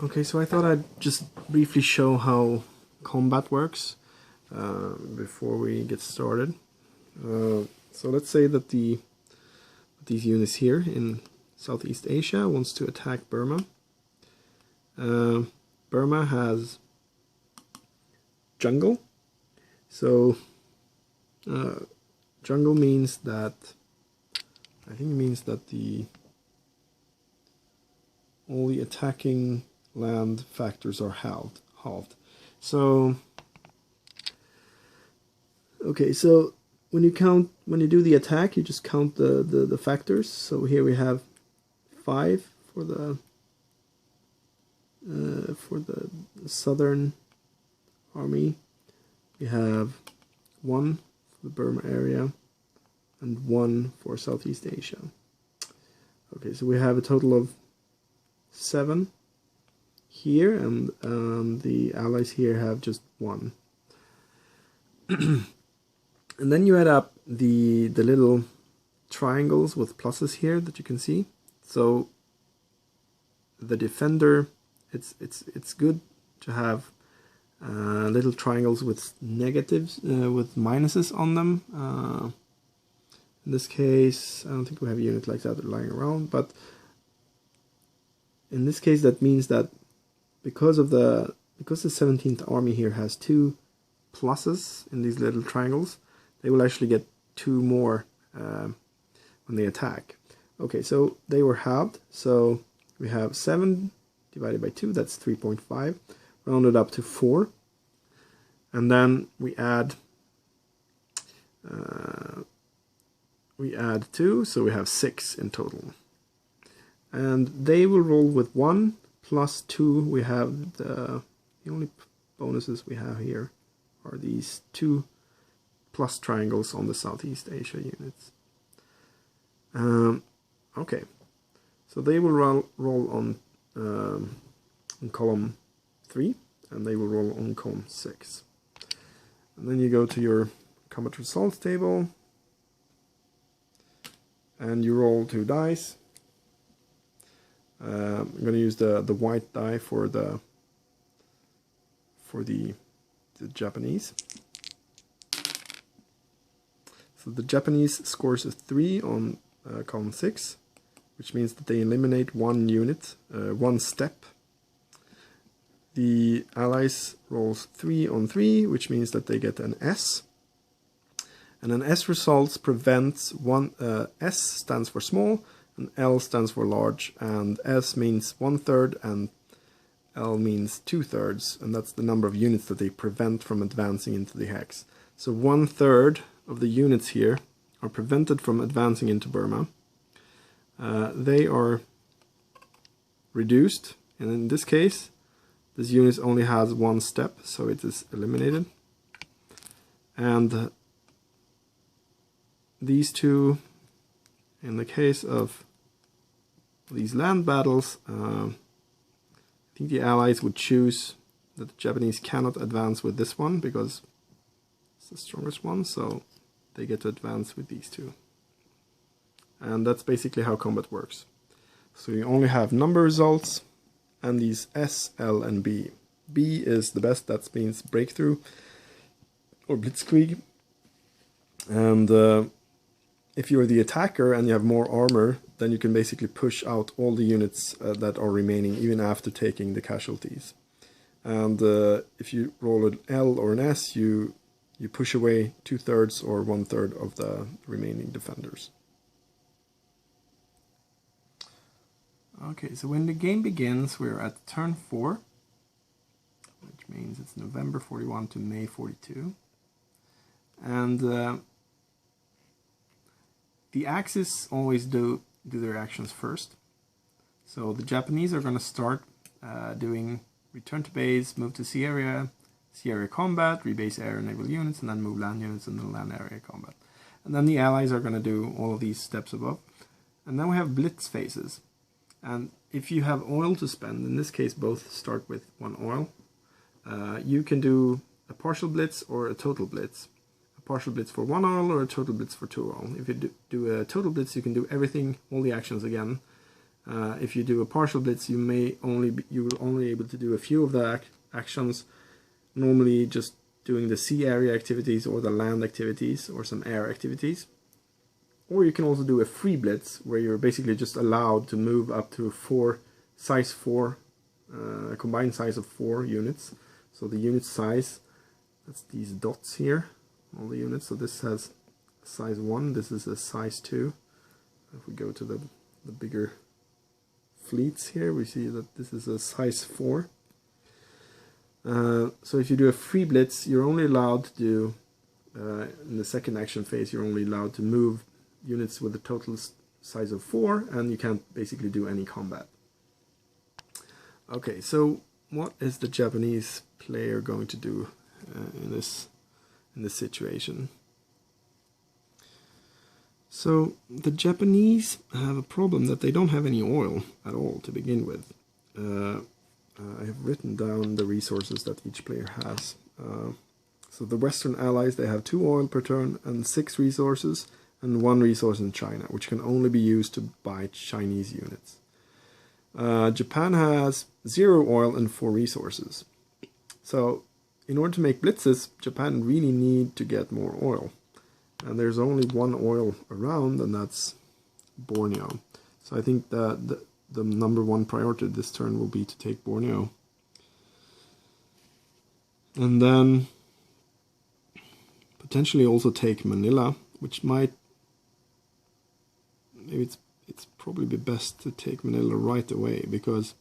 Okay, so I thought I'd just briefly show how combat works before we get started. So let's say that these units here in Southeast Asia wants to attack Burma. Burma has jungle, so jungle means that, I think it means that all the attacking land factors are halved. So okay, so when you do the attack, you just count the factors. So here we have 5 for the southern army. We have 1 for the Burma area and 1 for Southeast Asia. Okay, so we have a total of 7 here, and the allies here have just 1. And then you add up the little triangles with pluses here that you can see. So the defender, it's good to have little triangles with negatives, with minuses on them. In this case, I don't think we have a unit like that lying around, but in this case that means that because the 17th Army here has 2 pluses in these little triangles, they will actually get 2 more when they attack. Okay, so they were halved, so we have 7 divided by 2, that's 3.5, rounded up to 4, and then we add 2, so we have 6 in total. And they will roll with 1 plus 2. We have the only bonuses we have here are these 2 plus triangles on the Southeast Asia units. Okay, so they will roll on column 3, and they will roll on column 6. And then you go to your combat results table, and you roll 2 dice. I'm going to use the white die for the Japanese. So the Japanese scores a 3 on column 6, which means that they eliminate 1 unit, 1 step. The Allies rolls 3 on 3, which means that they get an S. And an S results prevents S stands for small, and L stands for large, and S means 1/3 and L means 2/3, and that's the number of units that they prevent from advancing into the hex. So 1/3 of the units here are prevented from advancing into Burma. They are reduced, and in this case this unit only has 1 step, so it is eliminated. And these 2, in the case of these land battles, I think the Allies would choose that the Japanese cannot advance with this one because it's the strongest one, so they get to advance with these 2. And that's basically how combat works. So you only have number results and these S, L, and B. B is the best, that means breakthrough or blitzkrieg. And if you're the attacker and you have more armor, then you can basically push out all the units that are remaining even after taking the casualties. And if you roll an L or an S, you push away 2/3 or 1/3 of the remaining defenders. Okay, so when the game begins, we're at turn 4, which means it's November 41 to May 42. And the Axis always do their actions first. So the Japanese are going to start doing return to base, move to sea area combat, rebase air and naval units, and then move land units and then land area combat. And then the Allies are going to do all of these steps above. And then we have blitz phases. And if you have oil to spend, in this case both start with 1 oil, you can do a partial blitz or a total blitz. A partial blitz for 1 oil or a total blitz for 2 oil. If you do a total blitz, you can do everything, all the actions again, If you do a partial blitz, you will only able to do a few of the actions. Normally, just doing the sea area activities or the land activities or some air activities. Or you can also do a free blitz where you're basically just allowed to move up to size 4, combined size of 4 units. So the unit size, that's these dots here, all the units. So this has size 1, this is a size 2. If we go to the bigger fleets here, we see that this is a size 4. So if you do a free blitz, you're only allowed to do, in the second action phase, you're only allowed to move units with a total size of 4, and you can't basically do any combat. Okay, so what is the Japanese player going to do in this situation? So the Japanese have a problem that they don't have any oil at all to begin with. I have written down the resources that each player has. So the Western allies, they have 2 oil per turn and 6 resources, and 1 resource in China, which can only be used to buy Chinese units. Japan has 0 oil and 4 resources. So in order to make blitzes, Japan really need to get more oil. And there's only 1 oil around, and that's Borneo. So I think that the number 1 priority this turn will be to take Borneo. And then potentially also take Manila, which might, maybe it's probably be best to take Manila right away, because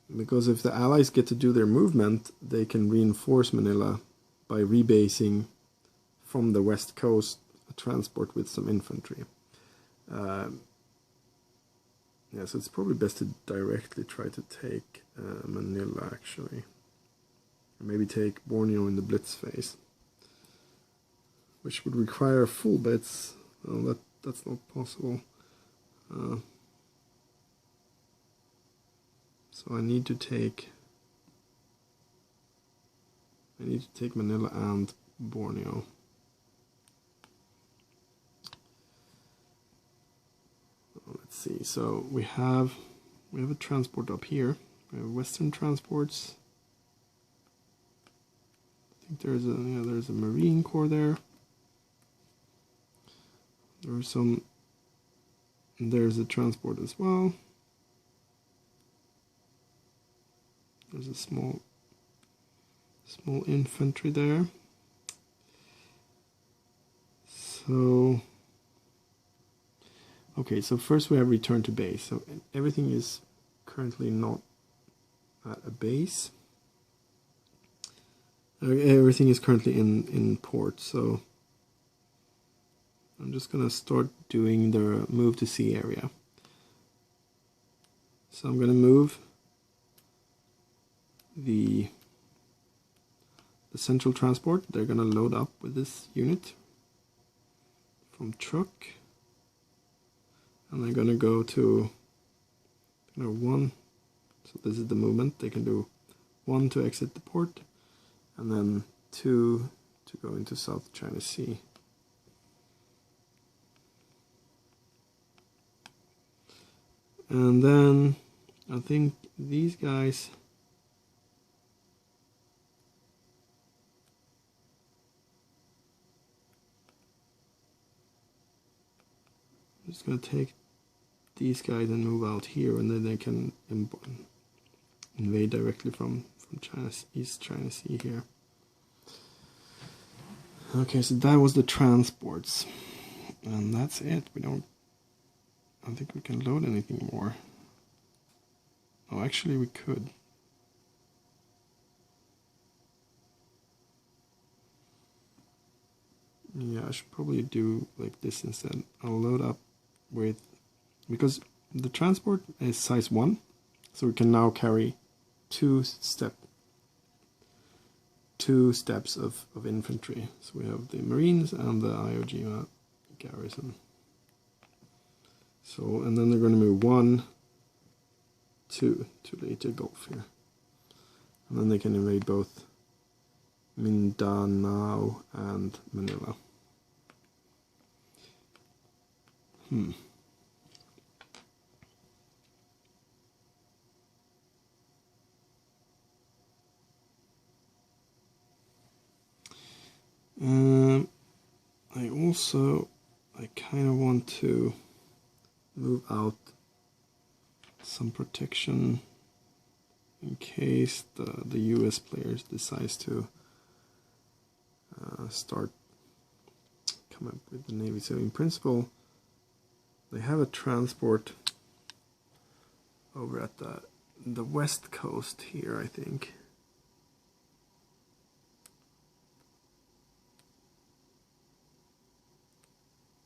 if the allies get to do their movement, they can reinforce Manila by rebasing from the west coast a transport with some infantry. Yeah, so it's probably best to directly try to take Manila, actually. Or maybe take Borneo in the blitz phase, which would require a full blitz. Well, that's not possible. So I need to take Manila and Borneo. Let's see. So we have a transport up here. We have Western transports. I think there's a Marine Corps there. There's a transport as well. There's a small infantry there. So okay, so first we have return to base. So everything is currently not at a base. Everything is currently in port, so I'm just gonna start doing the move to sea area. So I'm gonna move the central transport. They're gonna load up with this unit from truck, and they're gonna go to 1. So this is the movement. They can do 1 to exit the port, and then 2 to go into South China Sea. And then I think these guys, I'm just going to take these guys and move out here, and then they can invade directly from East China Sea here. Okay, so that was the transports, and that's it. I don't think we can load anything more. Oh, actually we could. Yeah, I should probably do like this instead. I'll load up with, because the transport is size 1, so we can now carry 2 steps of infantry. So we have the Marines and the Iwo garrison. So, and then they're going to move 1 to Leyte Gulf here. And then they can invade both Mindanao and Manila. I kind of want to move out some protection in case the US players decides to start come up with the Navy. So in principle, they have a transport over at the west coast here, I think.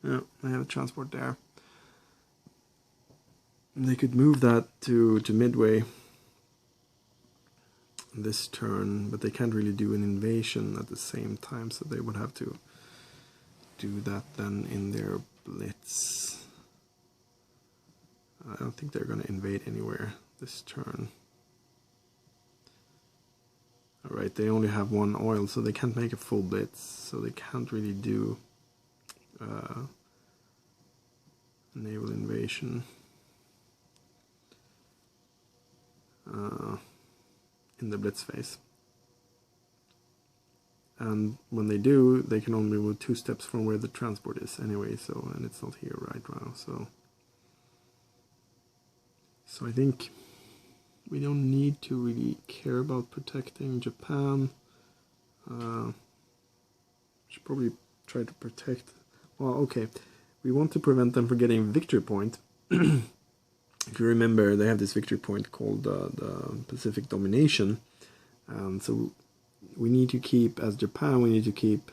Yeah, they have a transport there. They could move that to Midway this turn, but they can't really do an invasion at the same time, so they would have to do that then in their blitz. I don't think they're going to invade anywhere this turn. Alright, they only have one oil, so they can't make a full blitz, so they can't really do naval invasion in the blitz phase. And when they do, they can only move 2 steps from where the transport is anyway, so, and it's not here right now, so I think we don't need to really care about protecting Japan. Should probably try to protect, well, okay, we want to prevent them from getting victory point. If you remember, they have this victory point called the Pacific Domination, so we need to keep, as Japan, we need to keep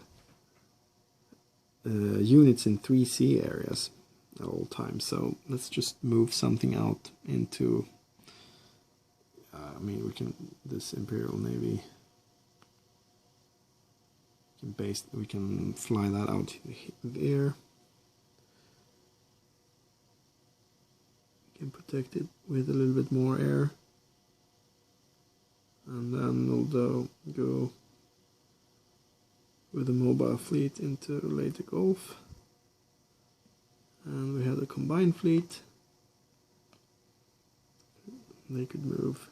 units in 3 sea areas at all times. So let's just move something out into, I mean, we can, this Imperial Navy, we can fly that out there. We can protect it with a little bit more air. And then we'll go with a mobile fleet into Leyte Gulf. And we have the combined fleet. They could move.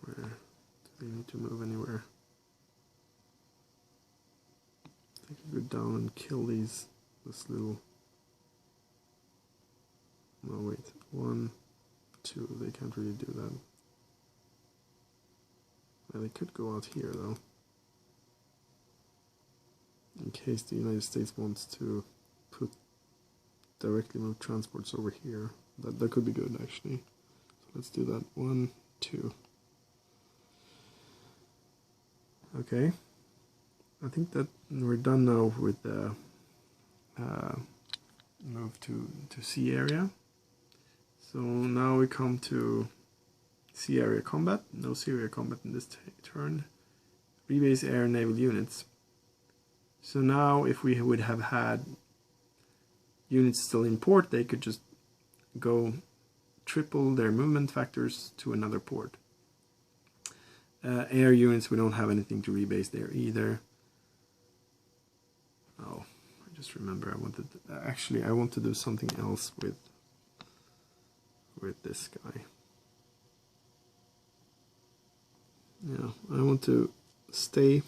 Where do they need to move anywhere? They could go down and kill this little. No, wait. 1, 2. They can't really do that. Well, they could go out here though, in case the United States wants to directly move transports over here. That could be good actually. So let's do that. 1, 2. Okay, I think that we're done now with the move to sea area. So now we come to sea area combat. No sea area combat in this turn. Rebase air naval units. So now if we would have had units still in port, they could just go triple their movement factors to another port. Air units, we don't have anything to rebase there either. Oh, I just remember I want to do something else with this guy. Yeah, I want to stay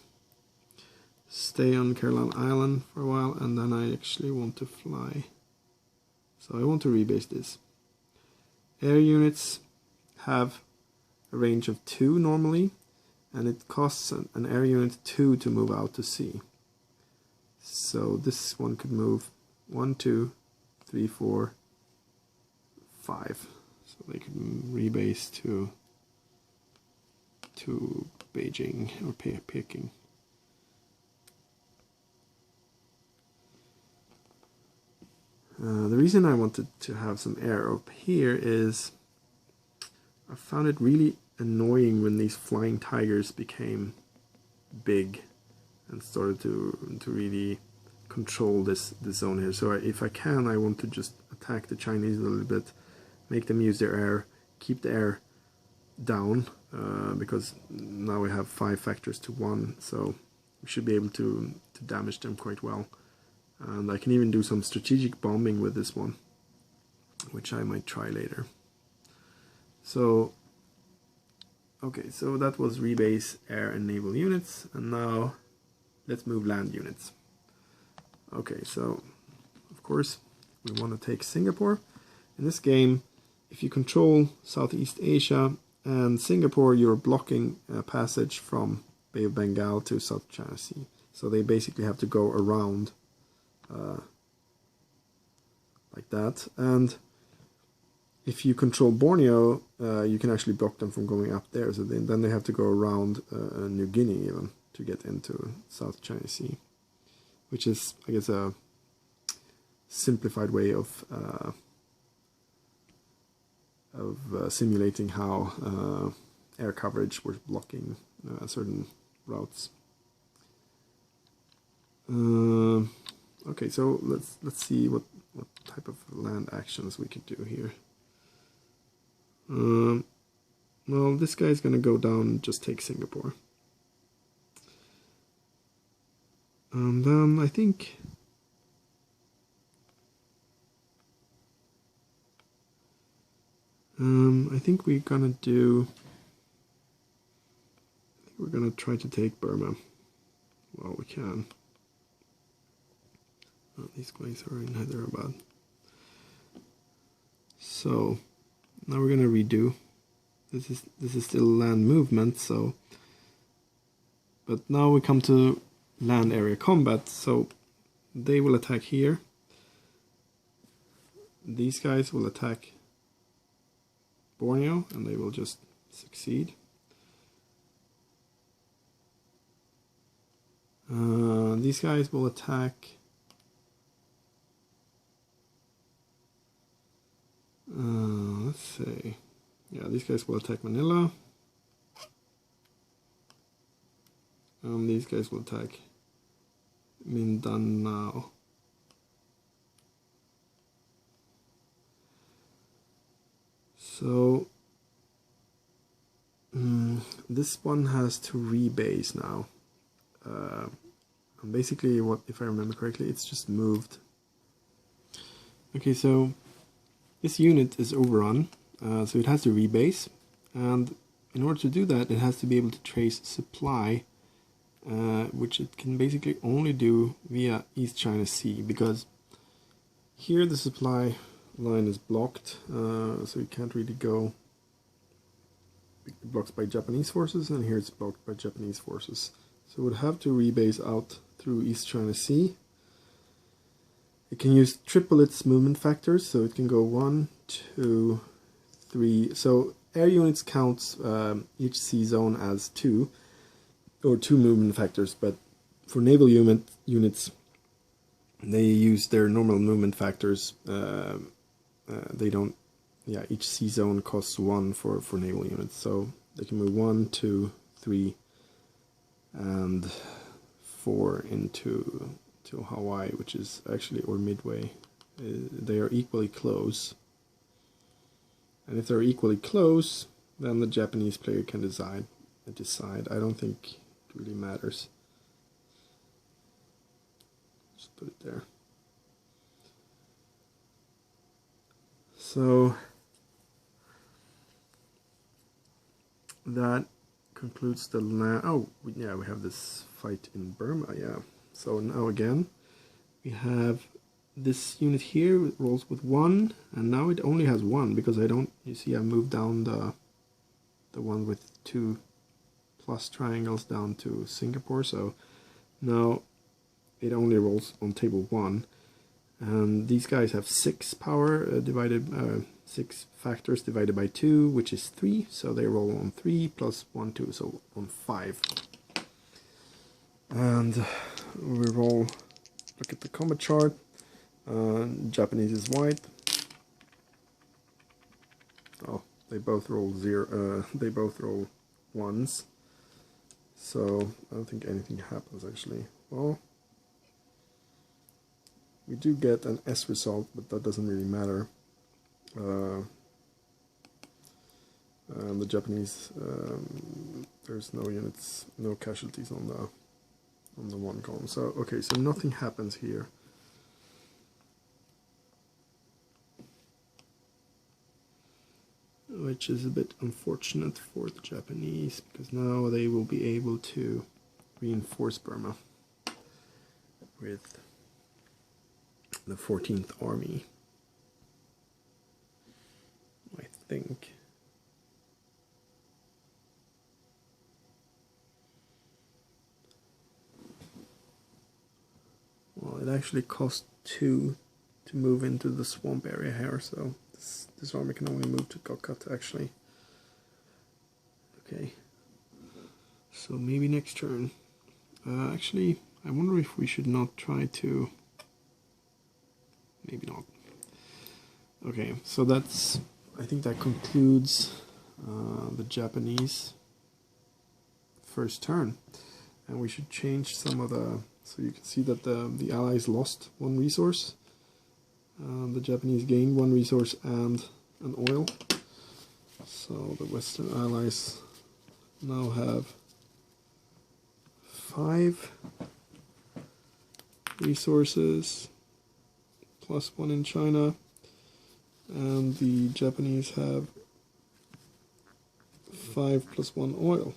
on Caroline Island for a while, and then I actually want to fly. So I want to rebase this. Air units have a range of 2 normally, and it costs an air unit 2 to move out to sea. So this one could move 1, 2, 3, 4, 5. So they could rebase to Beijing or Peking. The reason I wanted to have some air up here is I found it really annoying when these flying tigers became big and started to really control this zone here. So if I can, I want to just attack the Chinese a little bit, make them use their air, keep the air down, because now we have 5 factors to 1, so we should be able to damage them quite well. And I can even do some strategic bombing with this one, which I might try later. So Okay, so that was rebase air and naval units, and now let's move land units. Okay, so of course we want to take Singapore. In this game, if you control Southeast Asia and Singapore, you're blocking a passage from Bay of Bengal to South China Sea. So they basically have to go around like that. And if you control Borneo, you can actually block them from going up there. So then they have to go around New Guinea even to get into South China Sea, which is, I guess, a simplified way of simulating how air coverage was blocking certain routes. Okay, so let's see what type of land actions we could do here. Well, this guy's gonna go down and just take Singapore. And then I think we're gonna do. I think we're gonna try to take Burma. Well, we can. Oh, these guys are in Hyderabad. So now we're gonna redo. This is still land movement. So, but now we come to land area combat. So they will attack here. These guys will attack Borneo, and they will just succeed. These guys will attack let's see. Yeah, these guys will attack Manila. These guys will attack Mindanao. So this one has to rebase now. And basically, what, if I remember correctly, it's just moved. Okay, so this unit is overrun, so it has to rebase, and in order to do that, it has to be able to trace supply, which it can basically only do via East China Sea, because here the supply line is blocked, so you can't really go. It's blocked by Japanese forces, and here it's blocked by Japanese forces. So it would have to rebase out through East China Sea. It can use triple its movement factors, so it can go 1, 2, 3. So air units counts each sea zone as 2, or 2 movement factors, but for naval units, they use their normal movement factors. They don't, yeah, each sea zone costs 1 for naval units, so they can move 1, 2, 3, and 4 into Hawaii, which is actually, or Midway. They are equally close, and if they're equally close, then the Japanese player can decide. I don't think it really matters. Just put it there. So that concludes the land. Oh, yeah, we have this fight in Burma. Yeah. So now again, we have this unit here. It rolls with 1, and now it only has 1 because I don't. You see, I moved down the one with 2 plus triangles down to Singapore. So now it only rolls on table 1, and these guys have 6 power divided 6 factors divided by 2, which is 3. So they roll on 3 plus 1, 2, so on 5. And we roll. Look at the combat chart. Japanese is white. Oh, they both roll 0. They both roll 1s. So I don't think anything happens actually. Well, we do get an S result, but that doesn't really matter. And the Japanese, there's no units, no casualties on the 1 column. So okay, so nothing happens here. which is a bit unfortunate for the Japanese, because now they will be able to reinforce Burma with the 14th Army, I think. Well, it actually cost 2 to move into the swamp area here, so this army can only move to Kokkat actually. Okay, so maybe next turn. Actually, I wonder if we should not try to... Maybe not. Okay, so that's... I think that concludes the Japanese first turn. And we should change some of the... So you can see that the Allies lost 1 resource. The Japanese gained 1 resource and an oil. So the Western Allies now have 5 resources plus 1 in China, and the Japanese have 5 plus 1 oil.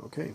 Okay,